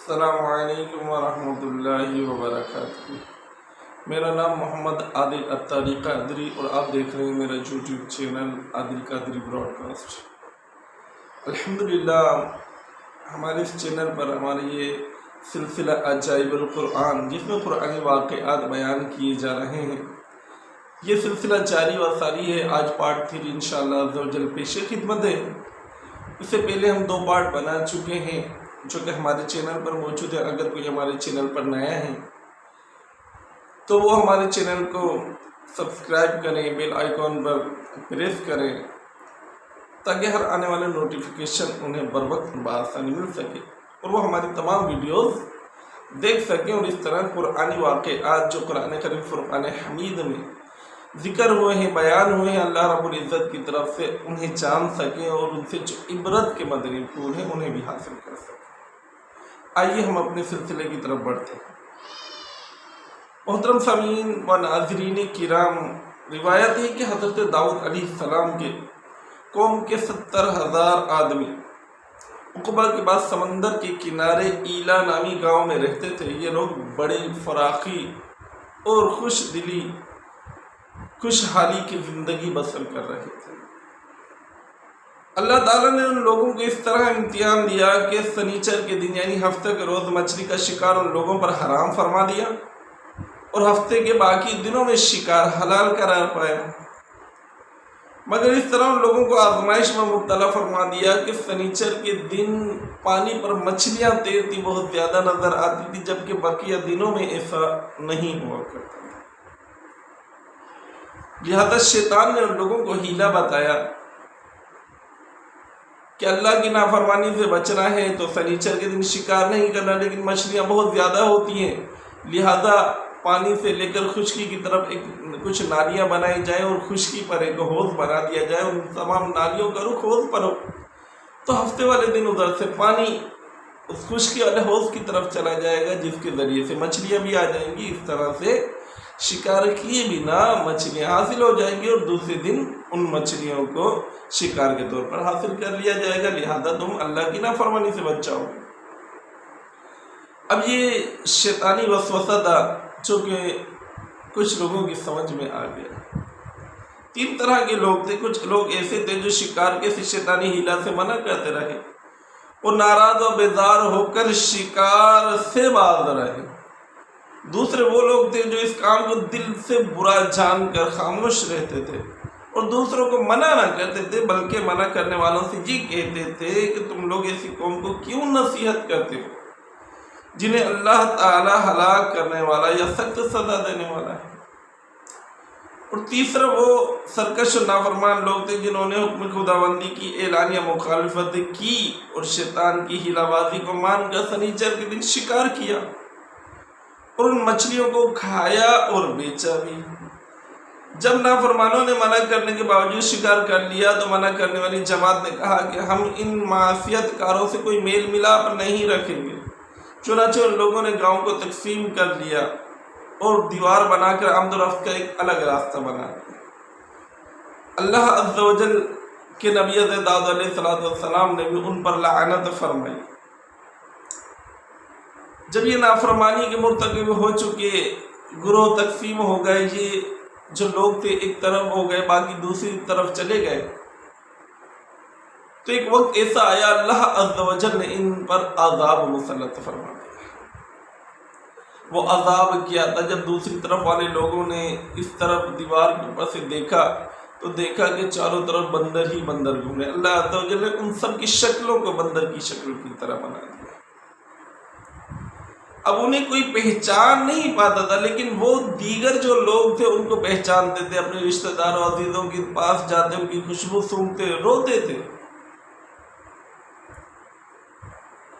السلام علیکم ورحمۃ اللہ وبرکاتہ۔ میرا نام محمد عادل اتاری قادری اور آپ دیکھ رہے ہیں میرا یوٹیوب چینل عادل قادری براڈ کاسٹ۔ الحمدللہ ہمارے اس چینل پر ہمارے یہ سلسلہ عجائب القرآن جس میں قرآنی واقعات بیان کیے جا رہے ہیں، یہ سلسلہ جاری و ساری ہے۔ آج پارٹ 3 انشاءاللہ عزوجل پیش خدمت ہے۔ اس سے پہلے ہم 2 پارٹ بنا چکے ہیں جو کہ ہمارے چینل پر موجود ہے۔ اگر کوئی ہمارے چینل پر نیا ہے تو وہ ہمارے چینل کو سبسکرائب کریں، بیل آئیکن پر پریس کریں تاکہ ہر آنے والے نوٹیفیکیشن انہیں بر وقت بآسانی مل سکے اور وہ ہماری تمام ویڈیوز دیکھ سکیں، اور اس طرح قرآنی واقعات جو قرآن کریم فرقان حمید میں ذکر ہوئے ہیں، بیان ہوئے ہیں اللہ رب العزت کی طرف سے، انہیں جان سکیں اور ان سے جو عبرت کے مدنی پھول ہیں انہیں بھی حاصل کر سکیں۔ آئیے ہم اپنے سلسلے کی طرف بڑھتے ہیں۔ محترم سامعین و ناظرین کرام، روایت ہے کہ حضرت داؤد علیہ السلام کے قوم کے 70,000 آدمی عقبہ کے بعد سمندر کے کنارے ایلا نامی گاؤں میں رہتے تھے۔ یہ لوگ بڑی فراخی اور خوشحالی کی زندگی بسر کر رہے تھے۔ اللہ تعالیٰ نے ان لوگوں کو اس طرح امتحان دیا کہ سنیچر کے دن یعنی ہفتے کے روز مچھلی کا شکار ان لوگوں پر حرام فرما دیا اور ہفتے کے باقی دنوں میں شکار حلال قرار پایا، مگر اس طرح ان لوگوں کو آزمائش میں مبتلا فرما دیا کہ سنیچر کے دن پانی پر مچھلیاں تیرتی بہت زیادہ نظر آتی تھی، جبکہ بقیہ دنوں میں ایسا نہیں ہوا کرتا۔ لہذا شیطان نے ان لوگوں کو حیلہ بتایا کہ اللہ کی نافرمانی سے بچنا ہے تو سنیچر کے دن شکار نہیں کرنا، لیکن مچھلیاں بہت زیادہ ہوتی ہیں، لہذا پانی سے لے کر خشکی کی طرف کچھ نالیاں بنائی جائیں اور خشکی پر ایک حوض بنا دیا جائے، ان تمام نالیوں کا رخ حوض پر ہو تو ہفتے والے دن ادھر سے پانی اس خشکی والے حوض کی طرف چلا جائے گا، جس کے ذریعے سے مچھلیاں بھی آ جائیں گی۔ اس طرح سے شکار کیے بنا مچھلیاں حاصل ہو جائیں گی اور دوسرے دن ان مچھلیوں کو شکار کے طور پر حاصل کر لیا جائے گا، لہذا تم اللہ کی نافرمانی سے بچ جاؤ۔ اب یہ شیطانی وسوسہ تھا جو کہ کچھ لوگوں کی سمجھ میں آ گیا۔ 3 طرح کے لوگ تھے۔ کچھ لوگ ایسے تھے جو شکار کے شیطانی حیلہ سے منع کرتے رہے اور ناراض و بیزار ہو کر شکار سے باز رہے۔ دوسرے وہ لوگ تھے جو اس کام کو دل سے برا جان کر خاموش رہتے تھے اور دوسروں کو منع نہ کرتے تھے، بلکہ منع کرنے والوں سے یہ کہتے تھے کہ تم لوگ ایسی قوم کو کیوں نصیحت کرتے ہو جنہیں اللہ تعالی ہلاک کرنے والا یا سخت سزا دینے والا ہے۔ اور تیسرا وہ سرکش و نافرمان لوگ تھے جنہوں نے حکم خداوندی کی اعلانیہ مخالفت کی اور شیطان کی حیلہ بازی کو مان کر سنیچر کے دن شکار کیا اور ان مچھلیوں کو کھایا اور بیچا بھی۔ جب نافرمانوں نے منع کرنے کے باوجود شکار کر لیا تو منع کرنے والی جماعت نے کہا کہ ہم ان معصیت کاروں سے کوئی میل ملاپ نہیں رکھیں گے۔ چنانچہ ان لوگوں نے گاؤں کو تقسیم کر لیا اور دیوار بنا کر آمد و رفت کا ایک الگ راستہ بنا دیا۔ اللہ عز و جل کے نبی حضرت داؤد علیہ السلام نے بھی ان پر لعنت فرمائی۔ جب یہ نافرمانی کے مرتکب ہو چکے، گروہ تقسیم ہو گئے، یہ جو لوگ تھے ایک طرف ہو گئے، باقی دوسری طرف چلے گئے، تو ایک وقت ایسا آیا اللہ عز و جل نے ان پر عذاب مسلط فرما دیا۔ وہ عذاب کیا تھا؟ جب دوسری طرف والے لوگوں نے اس طرف دیوار کے اوپر سے دیکھا تو دیکھا کہ چاروں طرف بندر ہی بندر گھومے۔ اللہ عز و جل نے ان سب کی شکلوں کو بندر کی شکل کی طرح بنا دیا۔ اب انہیں کوئی پہچان نہیں پاتا تھا، لیکن وہ دیگر جو لوگ تھے ان کو پہچانتے تھے، اپنے رشتہ داروں عزیزوں کے پاس جاتے ان کی خوشبو سونگتے روتے تھے،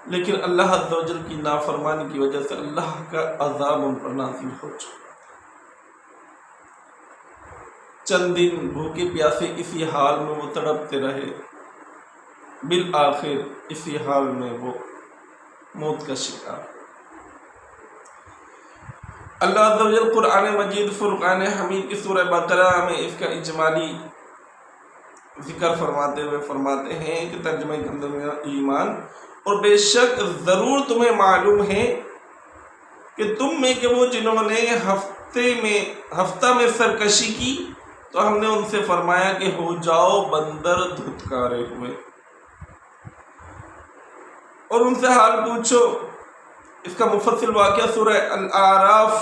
لیکن اللہ عز و جل کی نافرمانی کی وجہ سے اللہ کا عذاب ان پر نازل ہو چکا۔ چند دن بھوکے پیاسے اسی حال میں وہ تڑپتے رہے، بالآخر اسی حال میں وہ موت کا شکار۔ اللہ عز و جل قرآن مجید فرقان حمید کی سورہ بقرہ میں اس کا اجمالی ذکر فرماتے ہوئے فرماتے ہیں کہ ترجمہ کنز ایمان اور بے شک ضرور تمہیں معلوم ہے کہ تم میں کہ وہ جنہوں نے ہفتہ میں سرکشی کی تو ہم نے ان سے فرمایا کہ ہو جاؤ بندر دھتکارے ہوئے، اور ان سے حال پوچھو۔ اس کا مفصل واقعہ سورہ الاعراف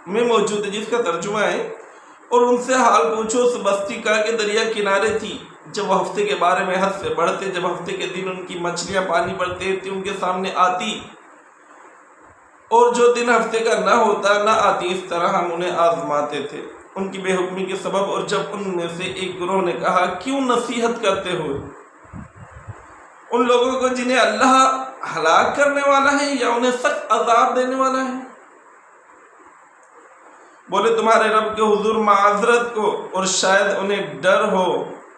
میں موجود ہے، جس کا ترجمہ ہے اور ان سے حال پوچھو اس بستی کا کہ دریا کنارے تھی جب وہ ہفتے کے بارے میں حد سے بڑھتے، جب ہفتے کے دن ان کی مچھلیاں پانی پر تیرتی ان کے سامنے آتی، اور جو دن ہفتے کا نہ ہوتا نہ آتی، اس طرح ہم انہیں آزماتے تھے ان کی بے حکمی کے سبب۔ اور جب ان میں سے ایک گروہ نے کہا کیوں نصیحت کرتے ہو ان لوگوں کو جنہیں اللہ ہلاک کرنے والا ہے یا انہیں سخت عذاب دینے والا ہے؟ بولے تمہارے رب کے حضور معذرت کو، اور شاید انہیں ڈر ہو۔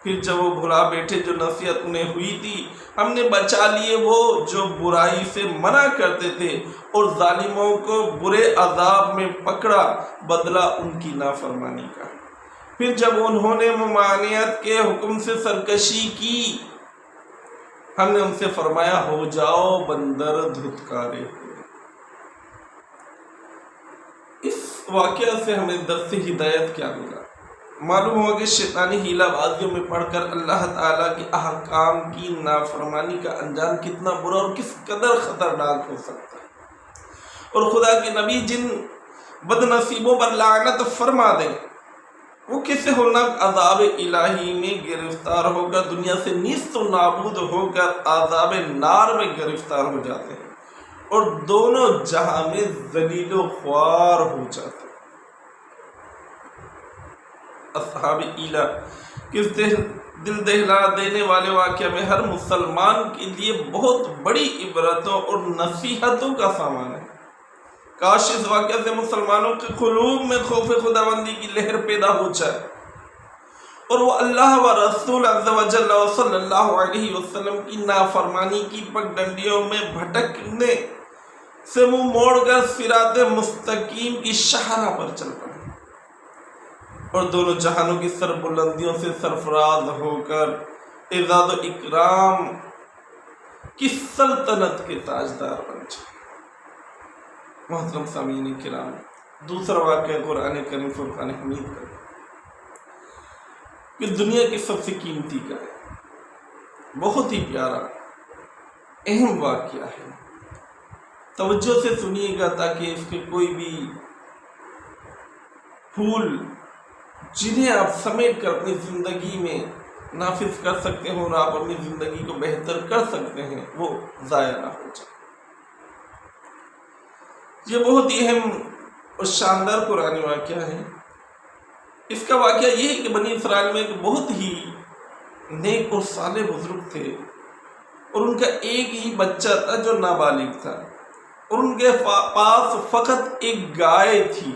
پھر جب وہ بھلا بیٹھے جو نصیحت انہیں ہوئی تھی، ہم نے بچا لیے وہ جو برائی سے منع کرتے تھے، اور ظالموں کو برے عذاب میں پکڑا، بدلہ ان کی نافرمانی کا۔ پھر جب انہوں نے ممانعت کے حکم سے سرکشی کی، ہم نے ان سے فرمایا ہو جاؤ بندر دھتکارے ہوئے۔ اس واقعہ سے ہمیں درس ہدایت کیا ملا؟ معلوم ہوا کہ شیطانی ہیلہ بازیوں میں پڑھ کر اللہ تعالیٰ کے احکام کی نافرمانی کا انجام کتنا برا اور کس قدر خطرناک ہو سکتا ہے، اور خدا کے نبی جن بد نصیبوں پر لعنت فرما دیں وہ کس ہولناک عذاب الہی میں گرفتار ہو کر دنیا سے نیست و نابود ہو کر عذاب نار میں گرفتار ہو جاتے ہیں، اور دونوں جہاں میں ذلیل و خوار ہو جاتے ہیں۔ اصحاب ایلہ کس دل دہلا دینے والے واقعہ میں ہر مسلمان کے لیے بہت بڑی عبرتوں اور نصیحتوں کا سامان ہے۔ کاش اس واقعہ سے مسلمانوں کے قلوب میں خوف خداوندی کی لہر پیدا ہو جائے، اور وہ اللہ و رسول عز و جل و صلی اللہ علیہ وسلم کی نافرمانی کی پگڈنڈیوں میں بھٹکنے سے منہ موڑ کر صراط مستقیم کی شاہراہ پر چل پڑے، اور دونوں جہانوں کی سر بلندیوں سے سرفراز ہو کر اعزاز و اکرام کی سلطنت کے تاجدار بن جائے۔ محترم سامعین کرام، دوسرا واقعہ قرآن کریم فرقان حمید کا کہ دنیا کی سب سے قیمتی کا ہے، بہت ہی پیارا اہم واقعہ ہے۔ توجہ سے سنیے گا تاکہ اس کے کوئی بھی پھول جنہیں آپ سمیٹ کر اپنی زندگی میں نافذ کر سکتے ہیں اور آپ اپنی زندگی کو بہتر کر سکتے ہیں وہ ضائع نہ ہو جائے۔ یہ بہت ہی اہم اور شاندار قرآنی واقعہ ہے۔ اس کا واقعہ یہ ہے کہ بنی اسرائیل میں ایک بہت ہی نیک اور صالح بزرگ تھے، اور ان کا ایک ہی بچہ تھا جو نابالغ تھا، اور ان کے پاس فقط ایک گائے تھی،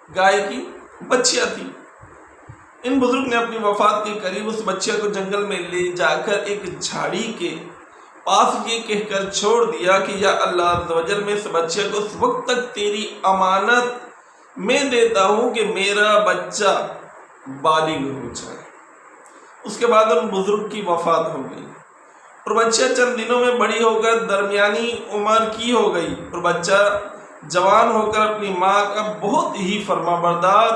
گائے کی بچیاں تھی۔ ان بزرگ نے اپنی وفات کے قریب اس بچے کو جنگل میں لے جا کر ایک جھاڑی کے پاس یہ کہہ کر چھوڑ دیا کہ یا اللہ عز و جل میں اس بچے کو اس وقت تک تیری امانت میں دیتا ہوں کہ میرا بچہ بالغ ہو جائے۔ اس کے بعد ان بزرگ کی وفات ہو گئی، اور بچہ چند دنوں میں بڑی ہو کر درمیانی عمر کی ہو گئی، اور بچہ جوان ہو کر اپنی ماں کا بہت ہی فرما بردار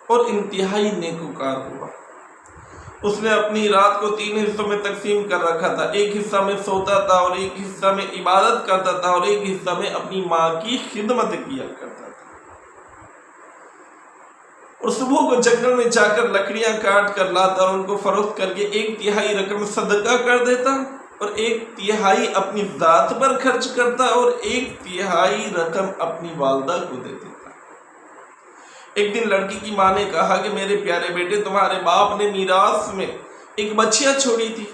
اور انتہائی نیکوکار ہوا۔ اس نے اپنی رات کو 3 حصوں میں تقسیم کر رکھا تھا، ایک حصہ میں سوتا تھا، اور ایک حصہ میں عبادت کرتا تھا، اور ایک حصہ میں اپنی ماں کی خدمت کیا کرتا تھا، اور صبح کو جنگل میں جا کر لکڑیاں کاٹ کر لاتا اور ان کو فروخت کر کے 1/3 رقم صدقہ کر دیتا، اور 1/3 اپنی ذات پر خرچ کرتا، اور 1/3 رقم اپنی والدہ کو دے دیتا۔ ایک دن لڑکی کی ماں نے کہا کہ میرے پیارے بیٹے، تمہارے باپ نے میراث میں ایک بچیا چھوڑی تھی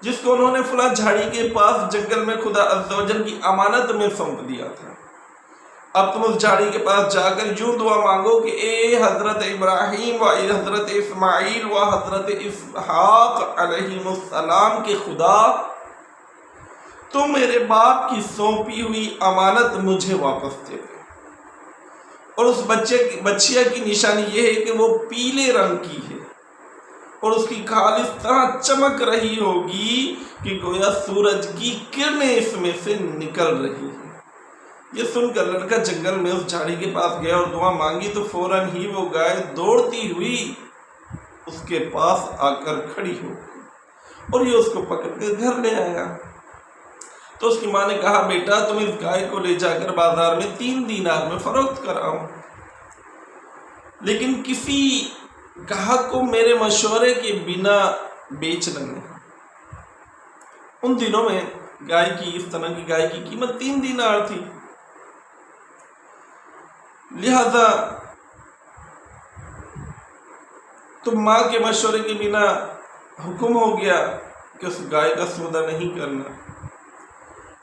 جس کو انہوں نے فلاں جھاڑی کے پاس جنگل میں خدا عز و جل کی امانت میں سونپ دیا تھا۔ اب تم اس جھاڑی کے پاس جا کر یوں دعا مانگو کہ اے حضرت ابراہیم و اے حضرت اسماعیل و حضرت اسحاق علیہ السلام کے خدا، تم میرے باپ کی سونپی ہوئی امانت مجھے واپس دے دو۔ اور اس بچیا کی نشانی یہ ہے کہ وہ پیلے رنگ کی ہے، اور اس کی کھال اس طرح چمک رہی ہوگی کہ گویا سورج کی کرنیں اس میں سے نکل رہی ہیں۔ یہ سن کر لڑکا جنگل میں اس جھاڑی کے پاس گیا اور دعا مانگی تو فوراً ہی وہ گائے دوڑتی ہوئی اس کے پاس آ کر کھڑی ہو گئی اور یہ اس کو پکڑ کے گھر لے آیا۔ تو اس کی ماں نے کہا بیٹا تم اس گائے کو لے جا کر بازار میں 3 دینار میں فروخت کراؤ، لیکن کسی گاہک کو میرے مشورے کے بنا بیچنا نہیں۔ ان دنوں میں گائے کی اس طرح کی گائے کی قیمت 3 دینار تھی، لہذا تم ماں کے مشورے کے بنا حکم ہو گیا کہ اس گائے کا سودا نہیں کرنا۔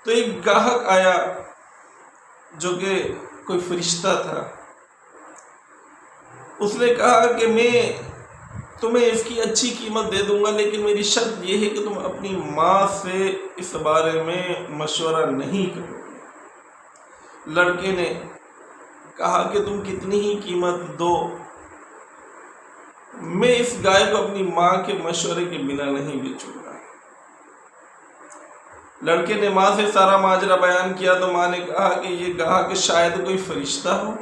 تو ایک گاہک آیا جو کہ کوئی فرشتہ تھا، اس نے کہا کہ میں تمہیں اس کی اچھی قیمت دے دوں گا، لیکن میری شرط یہ ہے کہ تم اپنی ماں سے اس بارے میں مشورہ نہیں کرو۔ لڑکے نے کہا کہ تم کتنی ہی قیمت دو، میں اس گائے کو اپنی ماں کے مشورے کے بنا نہیں بیچوں گا۔ لڑکے نے ماں سے سارا ماجرا بیان کیا تو ماں نے کہا کہ یہ گاہک شاید کوئی فرشتہ ہو،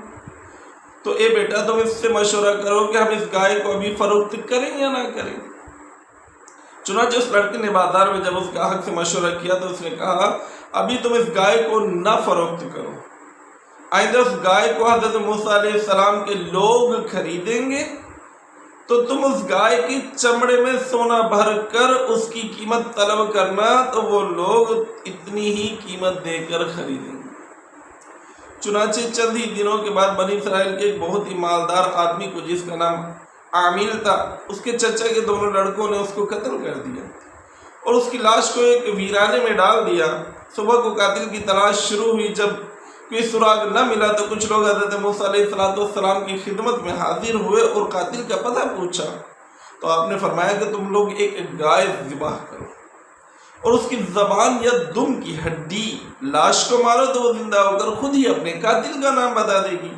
تو اے بیٹا تم اس سے مشورہ کرو کہ ہم اس گائے کو ابھی فروخت کریں یا نہ کریں۔ چنانچہ اس لڑکے نے بازار میں جب اس گاہک سے مشورہ کیا تو اس نے کہا ابھی تم اس گائے کو نہ فروخت کرو، آئندہ اس گائے کو حضرت موسیٰ علیہ السلام کے لوگ خریدیں گے تو تم اس گائے کی چمڑے میں سونا بھر کر اس کی قیمت طلب کرنا تو وہ لوگ اتنی ہی قیمت دے کر خریدیں گے۔ چنانچہ چند ہی دنوں کے بعد بنی اسرائیل کے ایک بہت ہی مالدار آدمی کو جس کا نام عامل تھا، اس کے چچا کے دونوں لڑکوں نے اس کو قتل کر دیا اور اس کی لاش کو ایک ویرانے میں ڈال دیا۔ صبح کو قاتل کی تلاش شروع ہوئی، جب کوئی سراغ نہ ملا تو کچھ لوگ حضرت موسیٰ علیہ السلام کی خدمت میں حاضر ہوئے اور قاتل کا پتہ پوچھا تو آپ نے فرمایا کہ تم لوگ ایک گائے ذبح کرو اور اس کی زبان یا دم کی ہڈی لاش کو مارو تو وہ زندہ ہو کر خود ہی اپنے قاتل کا نام بتا دے گی۔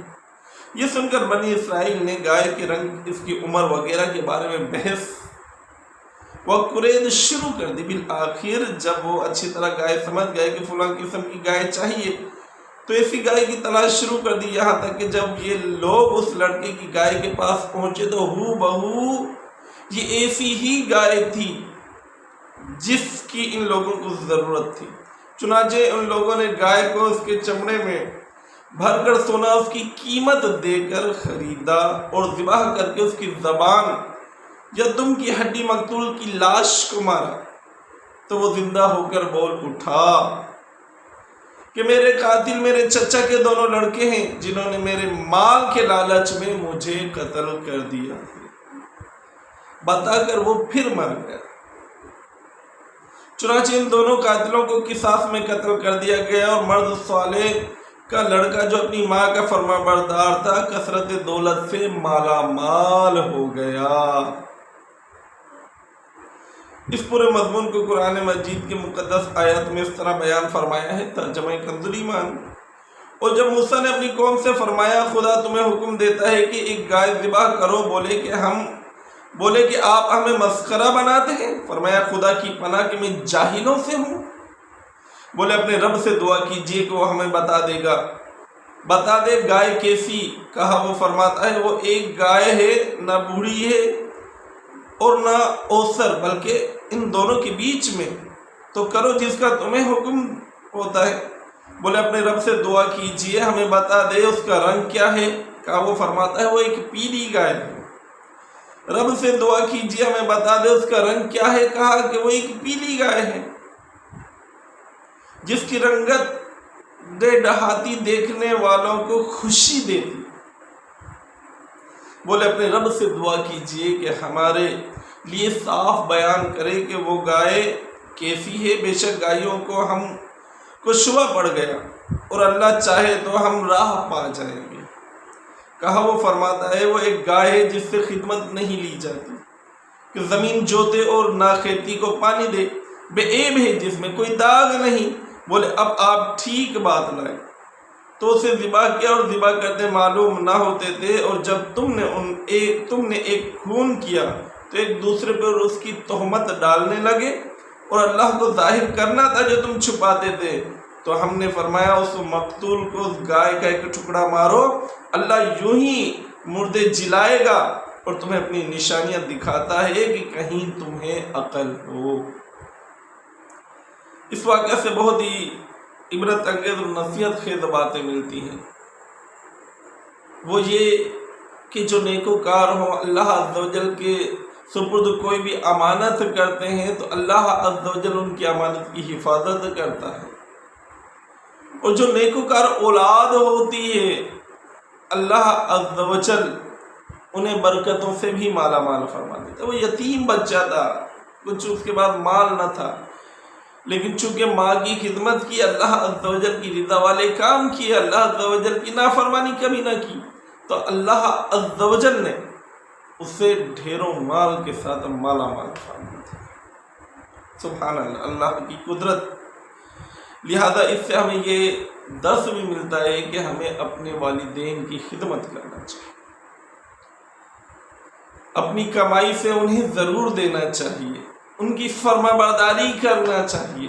یہ سن کر بنی اسرائیل نے گائے کے رنگ، اس کی عمر وغیرہ کے بارے میں بحث و قرید شروع کر دی۔ بالآخر جب وہ اچھی طرح گائے سمجھ گئے کہ فلاں قسم کی گائے چاہیے تو ایسی گائے کی تلاش شروع کر دی، یہاں تک کہ جب یہ لوگ اس لڑکے کی گائے کے پاس پہنچے تو ہو بہو یہ ایسی ہی گائے تھی جس کی ان لوگوں کو ضرورت تھی۔ چنانچہ ان لوگوں نے گائے کو اس کے چمڑے میں بھر کر سونا اس کی قیمت دے کر خریدا اور ذبح کر کے اس کی زبان یا دم کی ہڈی مقتول کی لاش کو مارا تو وہ زندہ ہو کر بول اٹھا کہ میرے قاتل میرے چچا کے دونوں لڑکے ہیں جنہوں نے میرے مال کے لالچ میں مجھے قتل کر دیا، بتا کر وہ پھر مر گیا۔ چنانچہ ان دونوں قاتلوں کو قصاص میں قتل کر دیا گیا اور مرد صالح کا لڑکا جو اپنی ماں کا فرما بردار تھا کثرت دولت سے مالا مال ہو گیا۔ اس پورے مضمون کو قرآن مجید کے مقدس آیات میں اس طرح بیان فرمایا ہے، ترجمہ کنز الایمان۔ اور جب موسیٰ نے اپنی قوم سے فرمایا خدا تمہیں حکم دیتا ہے کہ ایک گائے ذبح کرو، بولے کہ آپ ہمیں مسخرہ بناتے ہیں، فرمایا خدا کی پناہ کہ میں جاہلوں سے ہوں۔ بولے اپنے رب سے دعا کیجئے کہ وہ ہمیں بتا دے گا، بتا دے گائے کیسی؟ کہا وہ فرماتا ہے وہ ایک گائے ہے، نہ بوڑھی ہے اور نہ اوسر، بلکہ ان دونوں کے بیچ میں، تو کرو جس کا تمہیں حکم ہوتا ہے۔ بولے اپنے رب سے دعا کیجئے ہمیں بتا دے اس کا رنگ کیا ہے؟ کہا وہ فرماتا ہے وہ ایک پیلی گائے ہے۔ رب سے دعا کیجئے ہمیں بتا دے اس کا رنگ کیا ہے؟ کہا کہ وہ ایک پیلی گائے ہے جس کی رنگت ڈہاتی دیکھنے والوں کو خوشی دیتی۔ بولے اپنے رب سے دعا کیجئے کہ ہمارے لیے صاف بیان کرے کہ وہ گائے کیسی ہے، بے شک گائیوں کو ہم کو شبہ پڑ گیا اور اللہ چاہے تو ہم راہ پا جائیں گے۔ کہا وہ فرماتا ہے وہ ایک گائے ہے جس سے خدمت نہیں لی جاتی، کہ زمین جوتے اور نہ کھیتی کو پانی دے، بے عیب ہے جس میں کوئی داغ نہیں۔ بولے اب آپ ٹھیک بات لائے تو اسے ذبح کیا اور ذبح کرتے معلوم نہ ہوتے تھے، اور جب تم نے ایک خون کیا تو ایک دوسرے پر اس کی تہمت ڈالنے لگے، اور اللہ کو ظاہر کرنا تھا جو تم چھپاتے تھے، تو ہم نے فرمایا اس مقتول کو اس گائے کا ایک ٹکڑا مارو، اللہ یوں ہی مردے جلائے گا اور تمہیں اپنی نشانیاں دکھاتا ہے کہ کہیں تمہیں عقل ہو۔ اس واقعہ سے بہت ہی عبرت انگیز اور نصیحت خیز باتیں ملتی ہیں۔ وہ یہ کہ جو نیکوکار ہوں، اللہ عز و جل کے سپرد کوئی بھی امانت کرتے ہیں تو اللہ عز و جل ان کی امانت کی حفاظت کرتا ہے، اور جو نیکوکار اولاد ہوتی ہے اللہ عز و جل انہیں برکتوں سے بھی مالا مال فرما دیتا ہے۔ وہ یتیم بچہ تھا، کچھ اس کے بعد مال نہ تھا، لیکن چونکہ ماں کی خدمت کی، اللہ عز و جل کی رضا والے کام کیے، اللہ عز و جل کی نافرمانی کبھی نہ کی، تو اللہ عز و جل نے اسے ڈھیروں مال کے ساتھ مالا مال فرما دیا۔ سبحان اللہ، اللہ کی قدرت۔ لہذا اس سے ہمیں یہ درس بھی ملتا ہے کہ ہمیں اپنے والدین کی خدمت کرنا چاہیے، اپنی کمائی سے انہیں ضرور دینا چاہیے، ان کی فرما برداری کرنا چاہیے،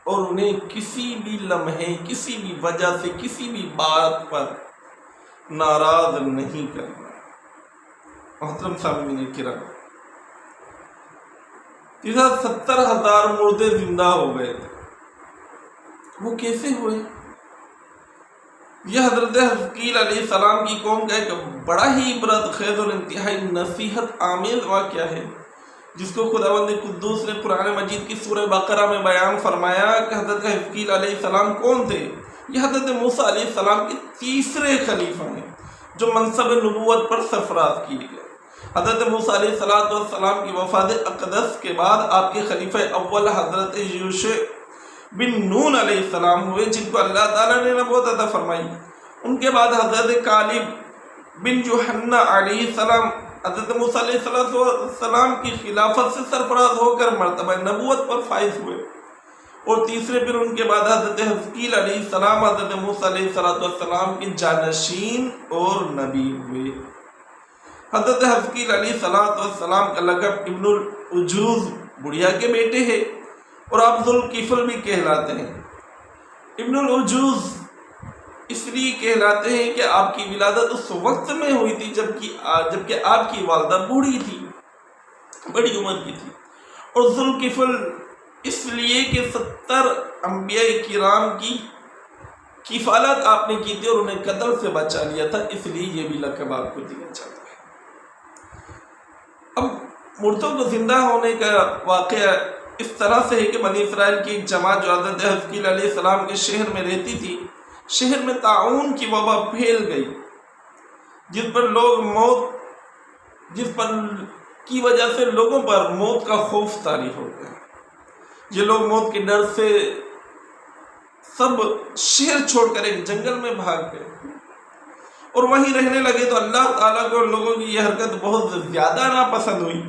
اور انہیں کسی بھی لمحے، کسی بھی وجہ سے، کسی بھی بات پر ناراض نہیں کرنا۔ محترم سامعین کرام، 70,000 مردے زندہ ہو گئے تھے، وہ کیسے ہوئے؟ یہ حضرت حزقیل علیہ السلام کی قوم کا ایک بڑا ہی عبرت خیز اور انتہائی نصیحت آمیز واقعہ ہے، جس کو خداوند قدوس نے قرآن مجید کی سورہ بقرہ میں بیان فرمایا کہ حضرت حزقیل علیہ السلام کون تھے۔ یہ حضرت موسیٰ علیہ السلام کے تیسرے خلیفہ ہیں جو منصب نبوت پر سرفراز کیے گئے۔ حضرت موسیٰ علیہ السلام کی وفات اقدس کے بعد آپ کے خلیفہ اول حضرت یوشع بن نون علیہ السلام ہوئے، جن کو اللہ تعالیٰ نے نبوت عطا فرمائی۔ ان کے بعد حضرت کالب بن یوحنا علیہ السلام حضرت موسیٰ علیہ السلام کی خلافت سے سرفراز ہو کر مرتبہ نبوت پر فائز ہوئے، اور تیسرے پھر ان کے بعد حضرت حزقیل علیہ السلام حضرت موسیٰ علیہ السلام کے جانشین اور نبی ہوئے۔ حضرت حزقیل علیہ السلام کا لقب ابن العجوز، بڑھیا کے بیٹے ہیں، اور آپ ذوالکفل بھی کہلاتے ہیں۔ ابن العجوز اس لیے کہلاتے ہیں کہ آپ کی ولادت اس وقت میں ہوئی تھی جبکہ آپ کی والدہ بوڑھی تھی، بڑی عمر کی تھی، اور ذوالکفل اس لیے کہ 70 انبیاء کرام کی کفالت آپ نے کی تھی اور انہیں قتل سے بچا لیا تھا، اس لیے یہ بھی لقب آپ کو دیا جاتا ہے۔ اب مردوں کو زندہ ہونے کا واقعہ اس طرح سے ہے کہ بنی اسرائیل کی ایک جماعت جو حضرت حزقیل علیہ السلام کے شہر میں رہتی تھی، شہر میں طاعون کی وبا پھیل گئی، جس پر کی وجہ سے لوگوں پر موت کا خوف طاری ہو گیا۔ یہ لوگ موت کے ڈر سے سب شہر چھوڑ کر ایک جنگل میں بھاگ گئے اور وہیں رہنے لگے، تو اللہ تعالیٰ کو لوگوں کی یہ حرکت بہت زیادہ ناپسند ہوئی۔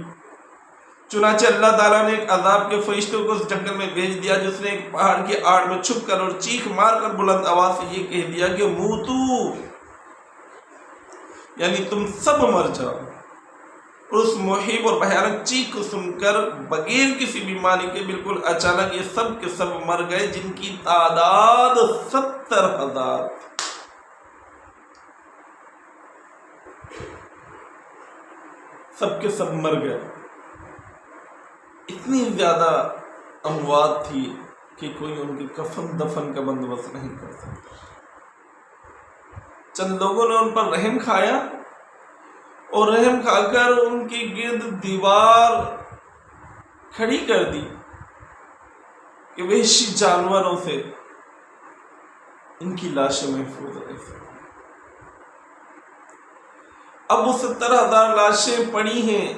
چنانچہ اللہ تعالیٰ نے ایک عذاب کے فرشتوں کو اس جنگل میں بھیج دیا، جس نے ایک پہاڑ کی آڑ میں چھپ کر اور چیخ مار کر بلند آواز سے یہ کہہ دیا کہ موتو، یعنی تم سب مر جاؤ۔ اور اس محیب اور بھیانک چیخ کو سن کر بغیر کسی بیماری کے بالکل اچانک یہ سب کے سب مر گئے، جن کی تعداد 70,000۔ سب کے سب مر گئے۔ اتنی زیادہ اموات تھی کہ کوئی ان کے کفن دفن کا بندوبست نہیں کر سکتا۔ چند لوگوں نے ان پر رحم کھایا اور رحم کھا کر ان کے گرد دیوار کھڑی کر دی کہ وحشی جانوروں سے ان کی لاشیں محفوظ رہ سکیں۔ اب وہ 70,000 لاشیں پڑی ہیں،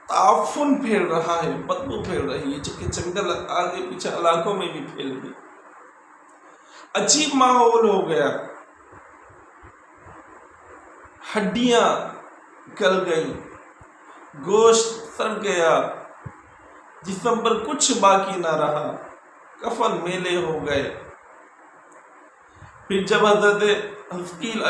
تعفن پھیل رہا ہے، بدبو پھیل رہی ہے، جبکہ جنگل آگے پیچھے علاقوں میں بھی پھیل گئی۔ عجیب ماحول ہو گیا، ہڈیاں گل گئیں، گوشت سڑ گیا، جسم پر کچھ باقی نہ رہا، کفن میلے ہو گئے۔ پھر جب حضرت حزقیل